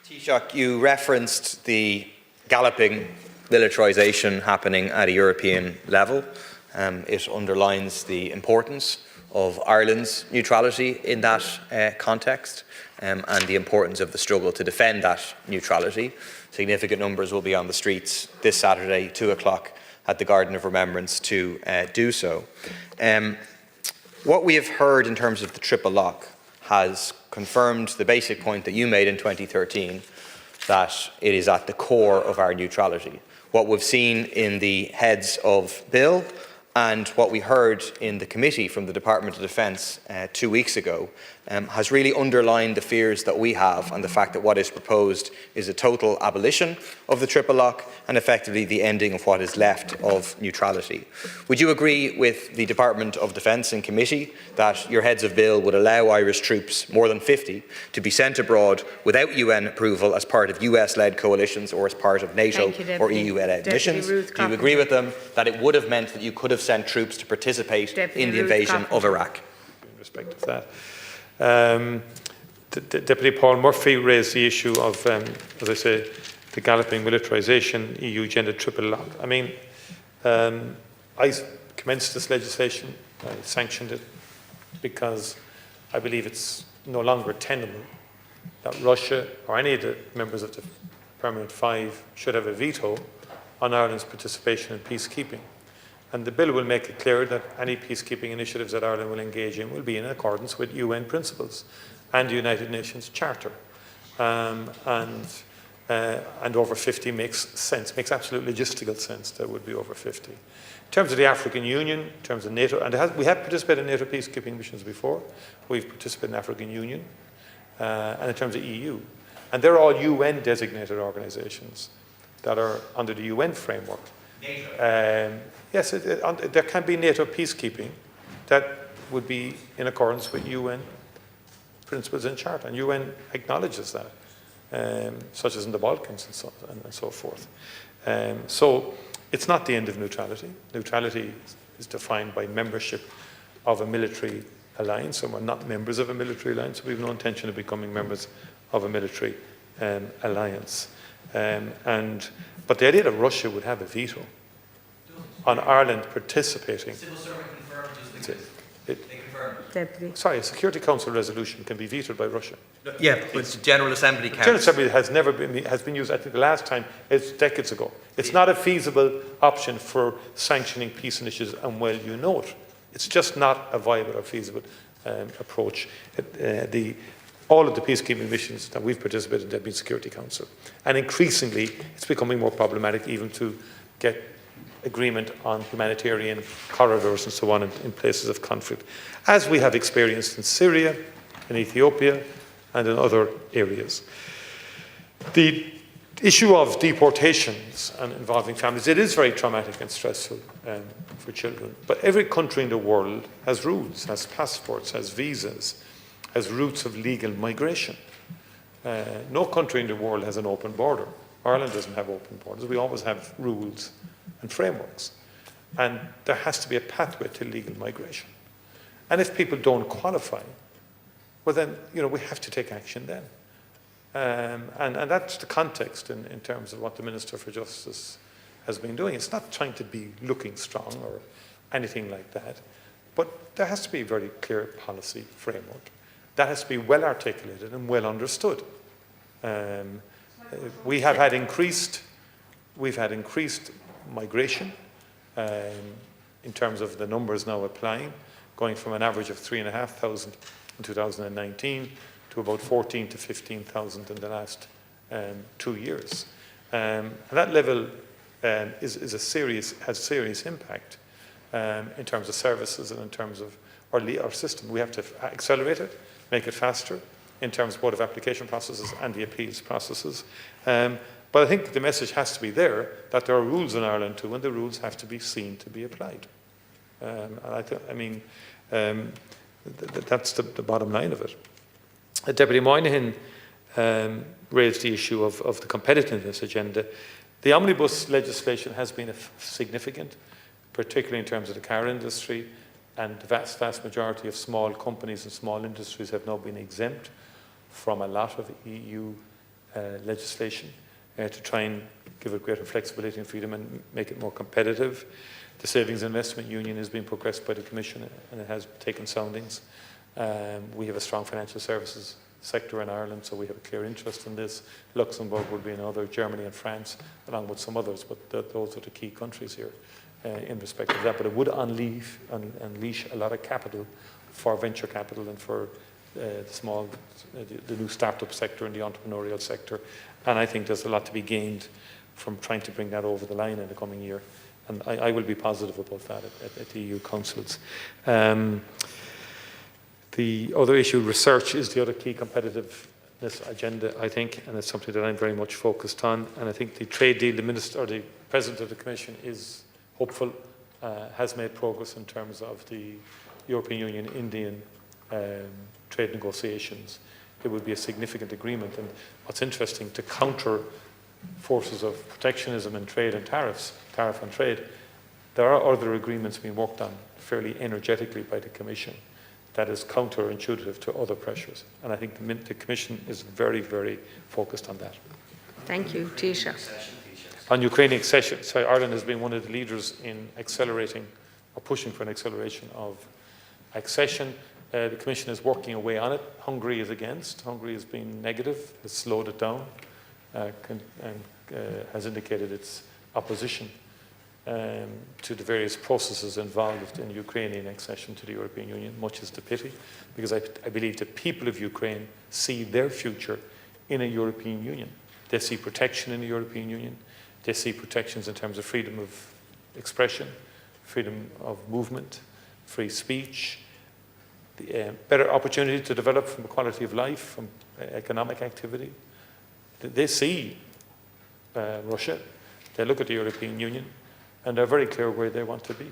Taoiseach, you referenced the galloping militarisation happening at a European level. It underlines the importance of Ireland's neutrality in that context and the importance of the struggle to defend that neutrality. Significant numbers will be on the streets this Saturday, 2 o'clock, at the Garden of Remembrance to do so. What we have heard in terms of the triple lock has confirmed the basic point that you made in 2013, that it is at the core of our neutrality. What we've seen in the heads of bill and what we heard in the committee from the Department of Defence 2 weeks ago has really underlined the fears that we have and the fact that what is proposed is a total abolition of the triple lock and effectively the ending of what is left of neutrality. Would you agree with the Department of Defence and committee that your heads of bill would allow Irish troops, more than 50, to be sent abroad without UN approval as part of US-led coalitions or as part of NATO or EU-led missions? Do you agree with them that it would have meant that you could have sent troops to participate in the invasion of Iraq? In respect of that. Deputy Paul Murphy raised the issue of, as I say, the galloping militarisation, EU gender triple lock. I mean, I commenced this legislation, I sanctioned it, because I believe it's no longer tenable that Russia or any of the members of the Permanent Five should have a veto on Ireland's participation in peacekeeping. And the bill will make it clear that any peacekeeping initiatives that Ireland will engage in will be in accordance with UN principles and the United Nations Charter. And over 50 makes sense, makes absolute logistical sense that would be over 50. In terms of the African Union, in terms of NATO, and we have participated in NATO peacekeeping missions before. We've participated in the African Union, and in terms of EU. And they're all UN designated organisations that are under the UN framework. Yes, there can be NATO peacekeeping that would be in accordance with UN principles and charter, and UN acknowledges that, such as in the Balkans and so forth. So it's not the end of neutrality. Neutrality is defined by membership of a military alliance, and we're not members of a military alliance, so we have no intention of becoming members of a military alliance. But the idea that Russia would have a veto on Ireland participating. Civil servant confirmed they confirmed. Sorry, a Security Council resolution can be vetoed by Russia. Yeah, but the General Assembly counts. The General Assembly has been used. I think the last time it's decades ago. It's not a feasible option for sanctioning peace initiatives, and well, you know it. It's just not a viable or feasible approach. All of the peacekeeping missions that we've participated in have been Security Council, and increasingly it's becoming more problematic even to get agreement on humanitarian corridors and so on in places of conflict, as we have experienced in Syria, in Ethiopia, and in other areas. The issue of deportations and involving families, it is very traumatic and stressful for children, but every country in the world has rules, has passports, has visas, has routes of legal migration. No country in the world has an open border. Ireland doesn't have open borders. We always have rules and frameworks. And there has to be a pathway to legal migration. And if people don't qualify, well then, we have to take action then. And that's the context in terms of what the Minister for Justice has been doing. It's not trying to be looking strong or anything like that, but there has to be a very clear policy framework. That has to be well articulated and well understood. We've had increased migration in terms of the numbers now applying, going from an average of 3,500 in 2019 to about 14,000 to 15,000 in the last 2 years. And that level has serious impact in terms of services and in terms of our system. We have to accelerate it, make it faster in terms both of application processes and the appeals processes. But I think the message has to be there that there are rules in Ireland too, and the rules have to be seen to be applied. That's the bottom line of it. Deputy Moynihan raised the issue of the competitiveness agenda. The omnibus legislation has been significant, particularly in terms of the car industry, and the vast majority of small companies and small industries have now been exempt from a lot of EU legislation to try and give it greater flexibility and freedom and make it more competitive. The Savings and Investment Union has been progressed by the Commission and it has taken soundings. We have a strong financial services sector in Ireland, so we have a clear interest in this. Luxembourg would be another, Germany and France, along with some others, but those are the key countries here in respect of that. But it would unleash a lot of capital for venture capital and for the new startup sector and the entrepreneurial sector. And I think there's a lot to be gained from trying to bring that over the line in the coming year. And I will be positive about that at the EU councils. The other issue, research, is the other key competitiveness agenda, I think, and it's something that I'm very much focused on. And I think the trade deal, the minister or the president of the Commission is hopeful, has made progress in terms of the European Union-Indian trade negotiations. It would be a significant agreement. And what's interesting, to counter forces of protectionism and trade and tariff and trade, there are other agreements being worked on fairly energetically by the Commission that is counterintuitive to other pressures. And I think the Commission is very, very focused on that. Thank you. Taoiseach. On Ukrainian accession, so Ireland has been one of the leaders in accelerating or pushing for an acceleration of accession. The Commission is working away on it. Hungary is against. Hungary has been negative, has slowed it down, and has indicated its opposition to the various processes involved in Ukrainian accession to the European Union, much is the pity, because I believe the people of Ukraine see their future in a European Union. They see protection in the European Union. They see protections in terms of freedom of expression, freedom of movement, free speech, the better opportunity to develop from quality of life, from economic activity. They see Russia, they look at the European Union, and they're very clear where they want to be.